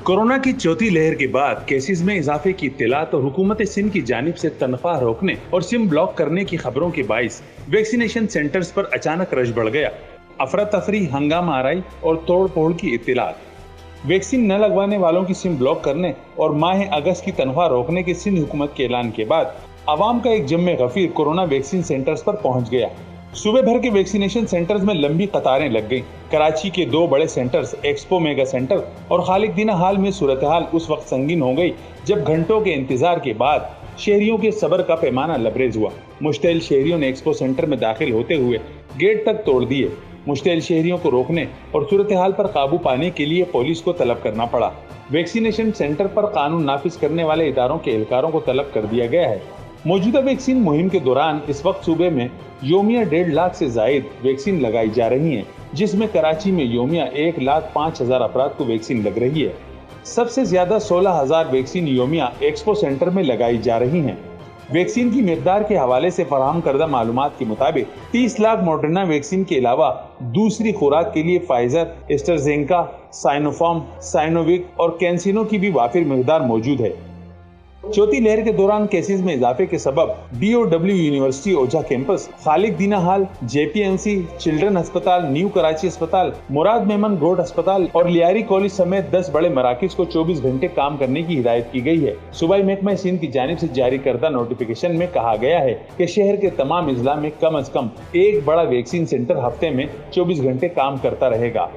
Corona की चौथी लहर के बाद केसेस में इजाफे की इत्तलात और हुकूमत सिंध की जानिब से तनख्वाह रोकने और सिम ब्लॉक करने की खबरों के बाइस वैक्सीनेशन सेंटर्स पर अचानक रश बढ़ गया। अफरा तफरी, हंगामा आराई और तोड़ फोड़ की इत्तलात। वैक्सीन न लगवाने वालों की सिम ब्लॉक करने और माह अगस्त की तनख्वाह रोकने के सिंध हुकूमत के ऐलान के बाद आवाम का एक जम्मे गफीर कोरोना वैक्सीन सेंटर्स पर पहुंच गया। सूबे भर के वैक्सीनेशन सेंटर्स में लंबी कतारें लग गईं। कराची के दो बड़े सेंटर्स एक्सपो मेगा सेंटर और खालिद दीना हाल में सूरत हाल उस वक्त संगीन हो गई जब घंटों के इंतजार के बाद शहरियों के सब्र का पैमाना लबरेज हुआ। मुश्तइल शहरियों ने एक्सपो सेंटर में दाखिल होते हुए गेट तक तोड़ दिए। मुश्तइल शहरियों को रोकने और सूरत हाल पर काबू पाने के लिए पुलिस को तलब करना पड़ा। वैक्सीनेशन सेंटर पर कानून नाफिज करने वाले इदारों के एहलकारों को तलब कर दिया गया है। मौजूदा वैक्सीन मुहिम के दौरान इस वक्त सूबे में योमिया 1.5 लाख से जायद वैक्सीन लगाई जा रही है, जिसमें कराची में योमिया 1,05,000 अफराद को वैक्सीन लग रही है। सबसे ज्यादा 16,000 वैक्सीन योमिया एक्सपो सेंटर में लगाई जा रही हैं। वैक्सीन की मिकदार के हवाले से फराहम करदा मालूमात के मुताबिक 30 लाख मॉडर्ना वैक्सीन के अलावा दूसरी खुराक के लिए फाइजर, एस्ट्राजेनेका, साइनोफार्म, साइनोविक और कैंसिनो की भी वाफिर मिकदार मौजूद है। चौथी लहर के दौरान केसेस में इजाफे के सबब BOW यूनिवर्सिटी ओझा कैंपस, खालिद दीना हाल, JPMC, चिल्ड्रन अस्पताल, न्यू कराची अस्पताल, मुराद मेमन रोड अस्पताल और लियारी कॉलेज समेत 10 बड़े मराकिज को 24 घंटे काम करने की हिदायत की गई है। सूबाई महकमा सिंध की जानिब से जारी करदा नोटिफिकेशन में कहा गया है कि शहर के तमाम अजला में कम अज कम एक बड़ा वैक्सीन सेंटर हफ्ते में 24 घंटे काम करता रहेगा।